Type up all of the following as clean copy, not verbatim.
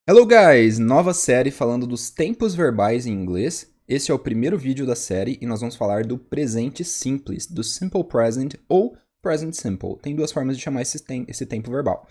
Hello guys! Nova série falando dos tempos verbais em inglês. Esse é o primeiro vídeo da série e nós vamos falar do presente simples, do simple present ou present simple. Tem duas formas de chamar esse tempo verbal.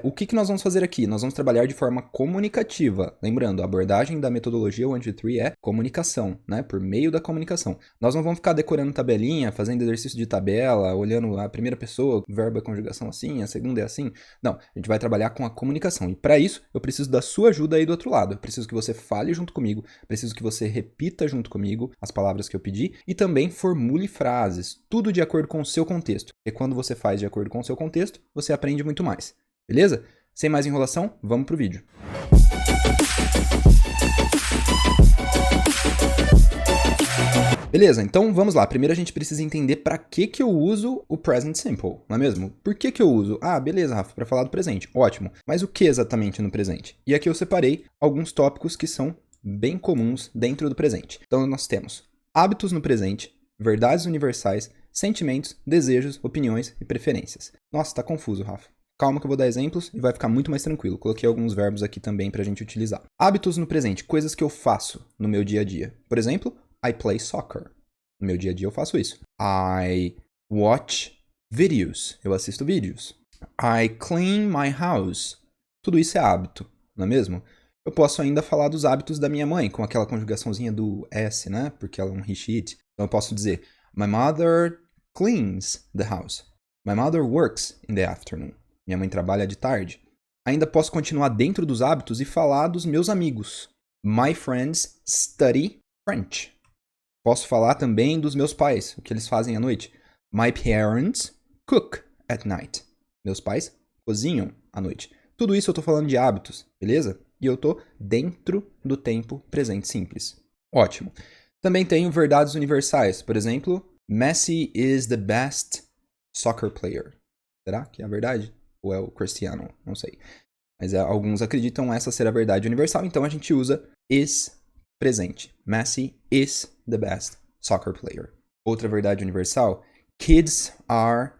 O que nós vamos fazer aqui? Nós vamos trabalhar de forma comunicativa. Lembrando, a abordagem da metodologia 1-2-3 é comunicação, né? Por meio da comunicação. Nós não vamos ficar decorando tabelinha, fazendo exercício de tabela, olhando a primeira pessoa, verbo é conjugação assim, a segunda é assim. Não, a gente vai trabalhar com a comunicação. E para isso, eu preciso da sua ajuda aí do outro lado. Eu preciso que você fale junto comigo, preciso que você repita junto comigo as palavras que eu pedi e também formule frases, tudo de acordo com o seu contexto. E quando você faz de acordo com o seu contexto, você aprende muito mais. Beleza? Sem mais enrolação, vamos pro vídeo. Beleza, então vamos lá. Primeiro a gente precisa entender para que eu uso o present simple, não é mesmo? Por que eu uso? Ah, beleza, Rafa, para falar do presente. Ótimo. Mas o que exatamente no presente? E aqui eu separei alguns tópicos que são bem comuns dentro do presente. Então nós temos hábitos no presente, verdades universais, sentimentos, desejos, opiniões e preferências. Nossa, tá confuso, Rafa. Calma que eu vou dar exemplos e vai ficar muito mais tranquilo. Coloquei alguns verbos aqui também pra gente utilizar. Hábitos no presente, coisas que eu faço no meu dia a dia. Por exemplo, I play soccer. No meu dia a dia eu faço isso. I watch videos. Eu assisto vídeos. I clean my house. Tudo isso é hábito, não é mesmo? Eu posso ainda falar dos hábitos da minha mãe, com aquela conjugaçãozinha do S, né? Porque ela é um he, she, it. Então eu posso dizer, my mother cleans the house. My mother works in the afternoon. Minha mãe trabalha de tarde. Ainda posso continuar dentro dos hábitos e falar dos meus amigos. My friends study French. Posso falar também dos meus pais, o que eles fazem à noite. My parents cook at night. Meus pais cozinham à noite. Tudo isso eu tô falando de hábitos, beleza? E eu tô dentro do tempo presente simples. Ótimo. Também tenho verdades universais. Por exemplo, Messi is the best soccer player. Será que é a verdade? Ou é o Cristiano? Não sei. Mas alguns acreditam essa ser a verdade universal, então a gente usa is presente. Messi is the best soccer player. Outra verdade universal, kids are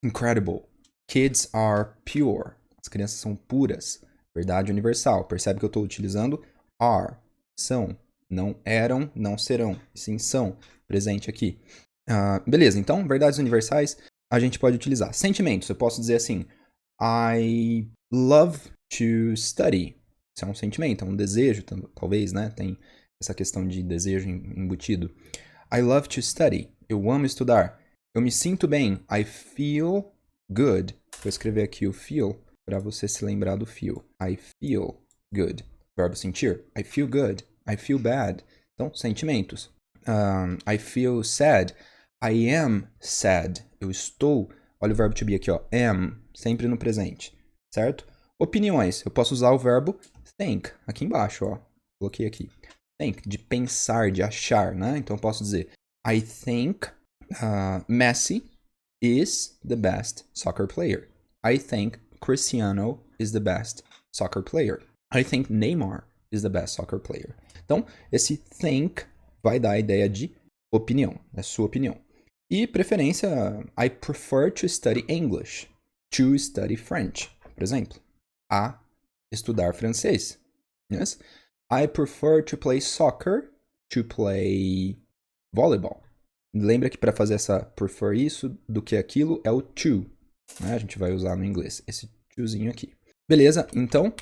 incredible. Kids are pure. As crianças são puras. Verdade universal. Percebe que eu estou utilizando are. São. Não eram, não serão. Sim, são. Presente aqui. Beleza, então, verdades universais a gente pode utilizar. Sentimentos, eu posso dizer assim, I love to study. Isso é um sentimento, é um desejo, talvez, né? Tem essa questão de desejo embutido. I love to study. Eu amo estudar. Eu me sinto bem. I feel good. Vou escrever aqui o feel para você se lembrar do feel. I feel good. Verbo sentir. I feel good. I feel bad. Então, sentimentos. I feel sad. I am sad. Eu estou. Olha o verbo to be aqui, ó. Am. Sempre no presente. Certo? Opiniões. Eu posso usar o verbo think. Aqui embaixo, ó. Coloquei aqui. Think. De pensar, de achar, né? Então eu posso dizer I think Messi is the best soccer player. I think Cristiano is the best soccer player. I think Neymar is the best soccer player. Então, esse think vai dar a ideia de opinião, é sua opinião. E preferência, I prefer to study English, to study French, por exemplo. A estudar francês. Yes? I prefer to play soccer, to play volleyball. Lembra que para fazer essa prefer isso do que aquilo é o to, né? A gente vai usar no inglês esse tozinho aqui. Beleza? Então,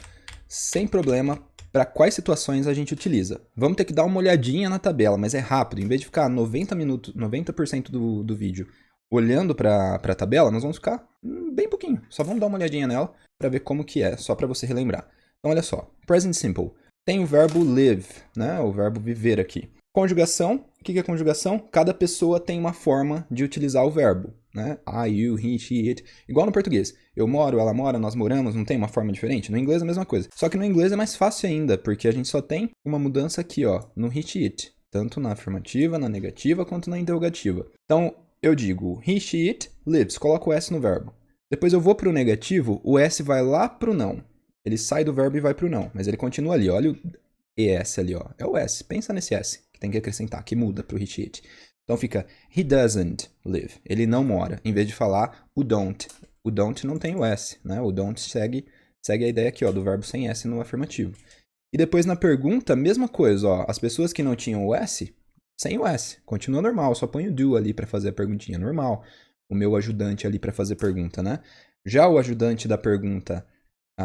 sem problema, para quais situações a gente utiliza? Vamos ter que dar uma olhadinha na tabela, mas é rápido. Em vez de ficar 90% do vídeo olhando para a tabela, nós vamos ficar bem pouquinho. Só vamos dar uma olhadinha nela para ver como que é, só para você relembrar. Então, olha só. Present simple. Tem o verbo live, né? O verbo viver aqui. Conjugação. O que é conjugação? Cada pessoa tem uma forma de utilizar o verbo, né? I, you, he, she, it. Igual no português. Eu moro, ela mora, nós moramos, não tem uma forma diferente? No inglês é a mesma coisa. Só que no inglês é mais fácil ainda, porque a gente só tem uma mudança aqui, ó, no he, she, it. Tanto na afirmativa, na negativa, quanto na interrogativa. Então, eu digo he, she, it lives. Coloco o S no verbo. Depois eu vou para o negativo, o S vai lá para o não. Ele sai do verbo e vai para o não, mas ele continua ali. Olha o ES ali, ó. É o S. Pensa nesse S que tem que acrescentar, que muda para o he, she, it. Então fica he doesn't live. Ele não mora. Em vez de falar o don't. O don't não tem o S, né? O don't segue Segue a ideia aqui, ó, do verbo sem S no afirmativo. E depois na pergunta, mesma coisa, ó. As pessoas que não tinham o S, sem o S. Continua normal, só põe o do ali para fazer a perguntinha, normal. O meu ajudante ali para fazer pergunta, né? Já o ajudante da pergunta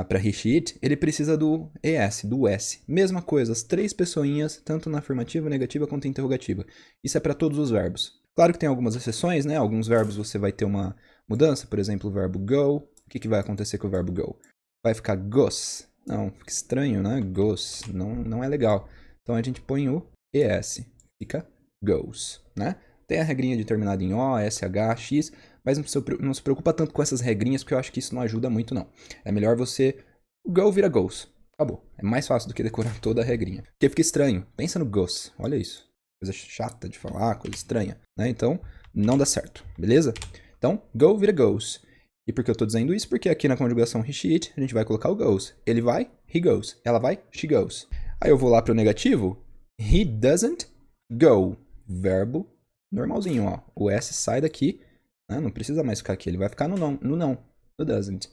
para he, she, it, ele precisa do ES, do S. Mesma coisa, as 3 pessoinhas, tanto na afirmativa, negativa quanto interrogativa. Isso é para todos os verbos. Claro que tem algumas exceções, né? Alguns verbos você vai ter uma mudança, por exemplo, o verbo go. O que vai acontecer com o verbo go? Vai ficar goes. Não, fica estranho, né? Goes. Não é legal. Então a gente põe o ES. Fica goes, né? Tem a regrinha de terminado em O, SH, X, mas não se preocupa tanto com essas regrinhas, porque eu acho que isso não ajuda muito, não. É melhor você... Go vira goes. Acabou. É mais fácil do que decorar toda a regrinha. Porque fica estranho. Pensa no goes. Olha isso. Coisa chata de falar, coisa estranha, né? Então, não dá certo, beleza? Então, go vira goes. E por que eu tô dizendo isso? Porque aqui na conjugação he, she, it, a gente vai colocar o goes. Ele vai, he goes. Ela vai, she goes. Aí eu vou lá pro negativo. He doesn't go. Verbo normalzinho, ó. O S sai daqui, né? Não precisa mais ficar aqui. Ele vai ficar no não, no doesn't.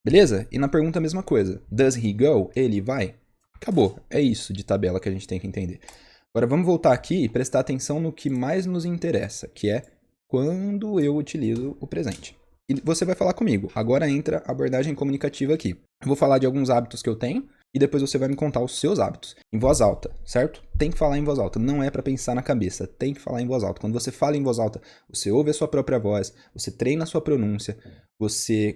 Beleza? E na pergunta a mesma coisa. Does he go? Ele vai? Acabou. É isso de tabela que a gente tem que entender. Agora vamos voltar aqui e prestar atenção no que mais nos interessa, que é quando eu utilizo o presente. E você vai falar comigo. Agora entra a abordagem comunicativa aqui. Eu vou falar de alguns hábitos que eu tenho e depois você vai me contar os seus hábitos. Em voz alta, certo? Tem que falar em voz alta. Não é para pensar na cabeça. Tem que falar em voz alta. Quando você fala em voz alta, você ouve a sua própria voz, você treina a sua pronúncia.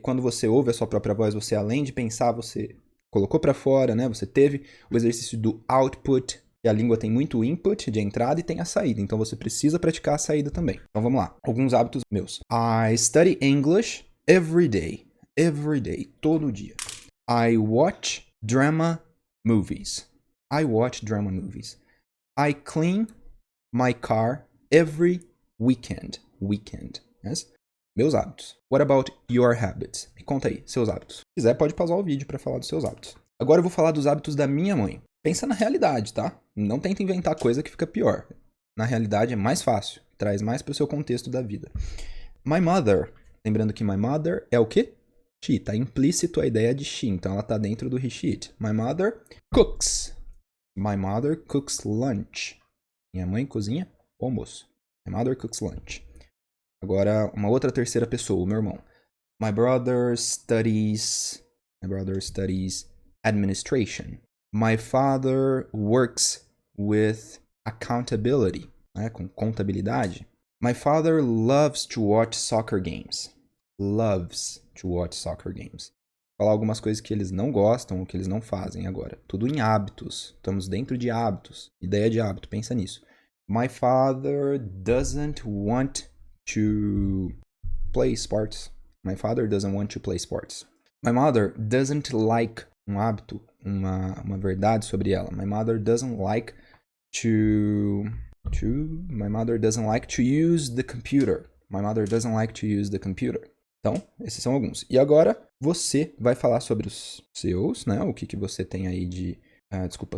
Quando você ouve a sua própria voz, você além de pensar, você colocou para fora, né? Você teve o exercício do output. E a língua tem muito input de entrada e tem a saída. Então você precisa praticar a saída também. Então vamos lá. Alguns hábitos meus. I study English every day. Every day. Todo dia. I watch drama movies. I watch drama movies. I clean my car every weekend. Weekend. Yes? Meus hábitos. What about your habits? Me conta aí, seus hábitos. Se quiser, pode pausar o vídeo para falar dos seus hábitos. Agora eu vou falar dos hábitos da minha mãe. Pensa na realidade, tá? Não tenta inventar coisa que fica pior. Na realidade é mais fácil. Traz mais pro seu contexto da vida. My mother. Lembrando que my mother é o quê? She. Tá implícito a ideia de she. Então ela tá dentro do he, she, it. My mother cooks. My mother cooks lunch. Minha mãe cozinha o almoço. My mother cooks lunch. Agora, uma outra terceira pessoa, o meu irmão. My brother studies administration. My father works with accountability, né, com contabilidade. My father loves to watch soccer games. Loves to watch soccer games. Vou falar algumas coisas que eles não gostam ou que eles não fazem agora. Tudo em hábitos. Estamos dentro de hábitos. Ideia de hábito, pensa nisso. My father doesn't want to play sports. My father doesn't want to play sports. My mother doesn't like um hábito, uma verdade sobre ela. My mother doesn't like My mother doesn't like to use the computer. My mother doesn't like to use the computer. Então, esses são alguns. E agora, você vai falar sobre os seus, né? O que você tem aí de...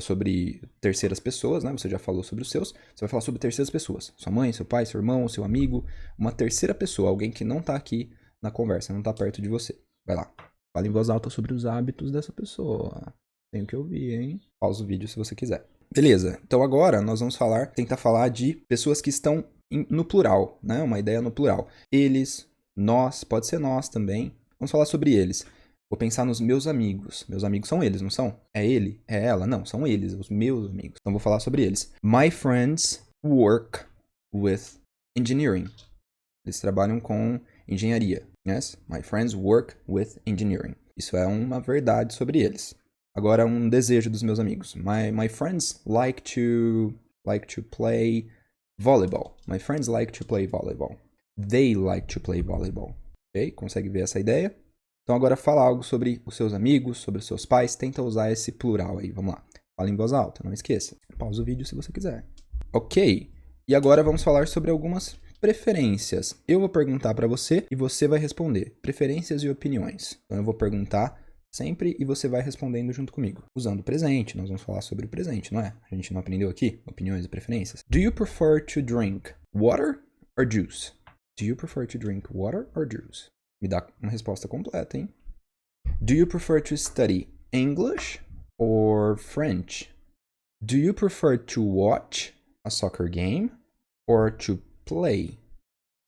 sobre terceiras pessoas, né? Você já falou sobre os seus. Você vai falar sobre terceiras pessoas. Sua mãe, seu pai, seu irmão, seu amigo. Uma terceira pessoa, alguém que não tá aqui na conversa, não tá perto de você. Vai lá. Fala em voz alta sobre os hábitos dessa pessoa. Tenho que ouvir, hein? Pausa o vídeo se você quiser. Beleza. Então agora nós vamos tentar falar de pessoas que estão no plural, né? Uma ideia no plural. Eles, nós, pode ser nós também. Vamos falar sobre eles. Vou pensar nos meus amigos. Meus amigos são eles, não são? É ele? É ela? Não, são eles, os meus amigos. Então vou falar sobre eles. My friends work with engineering. Eles trabalham com engenharia. Yes? My friends work with engineering. Isso é uma verdade sobre eles. Agora um desejo dos meus amigos. My friends like to play volleyball. My friends like to play volleyball. They like to play volleyball. Ok? Consegue ver essa ideia? Então agora fala algo sobre os seus amigos, sobre os seus pais. Tenta usar esse plural aí. Vamos lá. Fala em voz alta, não esqueça. Pausa o vídeo se você quiser. Ok. E agora vamos falar sobre algumas preferências. Eu vou perguntar para você e você vai responder. Preferências e opiniões. Então eu vou perguntar sempre e você vai respondendo junto comigo. Usando o presente, nós vamos falar sobre o presente, não é? A gente não aprendeu aqui? Opiniões e preferências. Do you prefer to drink water or juice? Do you prefer to drink water or juice? Me dá uma resposta completa, hein? Do you prefer to study English or French? Do you prefer to watch a soccer game or to play?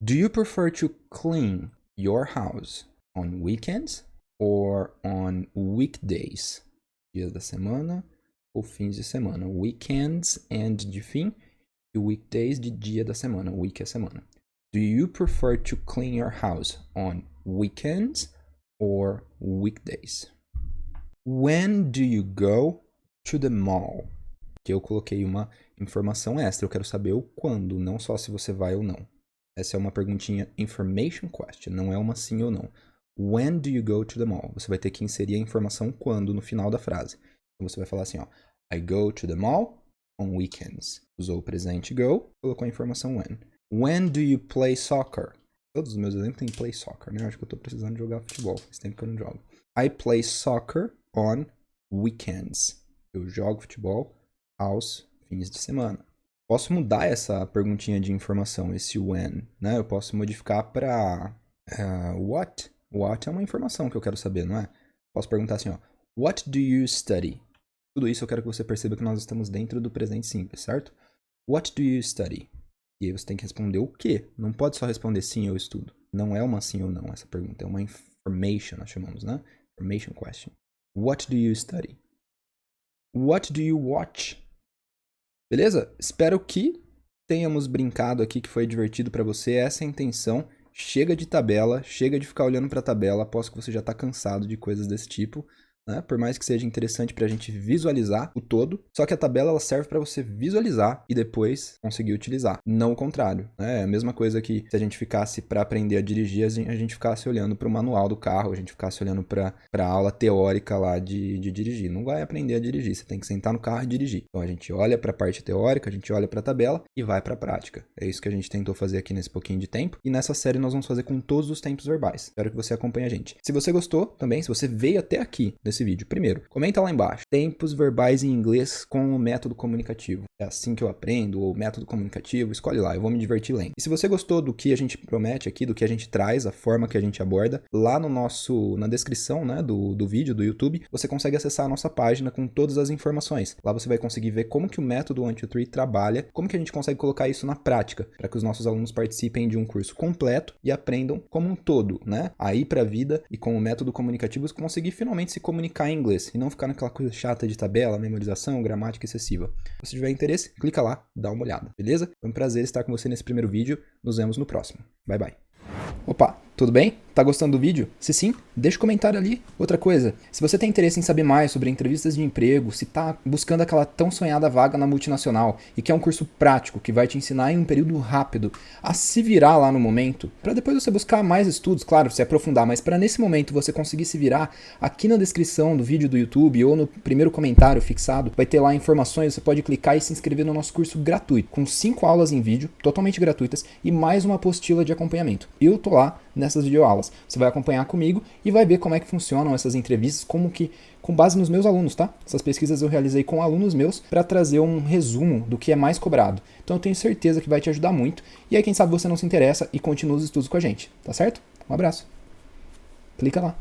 Do you prefer to clean your house on weekends or on weekdays? Dias da semana ou fins de semana. Weekends and de fim e weekdays de dia da semana. Week é semana. Do you prefer to clean your house on weekends or weekdays? When do you go to the mall? Que eu coloquei uma informação extra. Eu quero saber o quando, não só se você vai ou não. Essa é uma perguntinha information question, não é uma sim ou não. When do you go to the mall? Você vai ter que inserir a informação quando no final da frase. Então você vai falar assim, ó. I go to the mall on weekends. Usou o presente go, colocou a informação when. When do you play soccer? Todos os meus exemplos têm play soccer, né? Acho que eu tô precisando jogar futebol. Faz tempo que eu não jogo. I play soccer on weekends. Eu jogo futebol aos fins de semana. Posso mudar essa perguntinha de informação, esse when, né? Eu posso modificar para what? What é uma informação que eu quero saber, não é? Posso perguntar assim, ó. What do you study? Tudo isso eu quero que você perceba que nós estamos dentro do presente simples, certo? What do you study? E aí você tem que responder o quê? Não pode só responder sim, eu estudo. Não é uma sim ou não essa pergunta, é uma information, nós chamamos, né? Information question. What do you study? What do you watch? Beleza? Espero que tenhamos brincado aqui, que foi divertido para você. Essa é a intenção. Chega de tabela, chega de ficar olhando para a tabela. Aposto que você já está cansado de coisas desse tipo, né? Por mais que seja interessante para a gente visualizar o todo. Só que a tabela ela serve para você visualizar e depois conseguir utilizar. Não o contrário, né? É a mesma coisa que se a gente ficasse para aprender a dirigir, a gente ficasse olhando para o manual do carro, a gente ficasse olhando para a aula teórica lá de dirigir. Não vai aprender a dirigir, você tem que sentar no carro e dirigir. Então a gente olha para a parte teórica, a gente olha para a tabela e vai para a prática. É isso que a gente tentou fazer aqui nesse pouquinho de tempo. E nessa série nós vamos fazer com todos os tempos verbais. Espero que você acompanhe a gente. Se você gostou também, se você veio até aqui nesse vídeo, primeiro, comenta lá embaixo. Tempos verbais em inglês com o método comunicativo. É assim que eu aprendo, ou método comunicativo, escolhe lá, eu vou me divertir lendo. E se você gostou do que a gente promete aqui, do que a gente traz, a forma que a gente aborda, lá na descrição, né, do vídeo do YouTube, você consegue acessar a nossa página com todas as informações. Lá você vai conseguir ver como que o método 1, 2, 3 trabalha, como que a gente consegue colocar isso na prática, para que os nossos alunos participem de um curso completo e aprendam como um todo, né, a ir para a vida e com o método comunicativo conseguir finalmente se comunicar em inglês e não ficar naquela coisa chata de tabela, memorização, gramática excessiva. Se você tiver interesse, clica lá, dá uma olhada, beleza? Foi um prazer estar com você nesse primeiro vídeo. Nos vemos no próximo. Bye, bye. Opa, tudo bem? Tá gostando do vídeo? Se sim, deixa um comentário ali. Outra coisa, se você tem interesse em saber mais sobre entrevistas de emprego, se tá buscando aquela tão sonhada vaga na multinacional e quer um curso prático que vai te ensinar em um período rápido a se virar lá no momento, para depois você buscar mais estudos, claro, se aprofundar, mas para nesse momento você conseguir se virar, aqui na descrição do vídeo do YouTube ou no primeiro comentário fixado, vai ter lá informações, você pode clicar e se inscrever no nosso curso gratuito, com 5 aulas em vídeo, totalmente gratuitas, e mais uma apostila de acompanhamento. Eu tô lá nessas videoaulas. Você vai acompanhar comigo e vai ver como é que funcionam essas entrevistas, como que, com base nos meus alunos, tá? Essas pesquisas eu realizei com alunos meus para trazer um resumo do que é mais cobrado. Então eu tenho certeza que vai te ajudar muito. E aí quem sabe você não se interessa e continua os estudos com a gente, tá certo? Um abraço. Clica lá.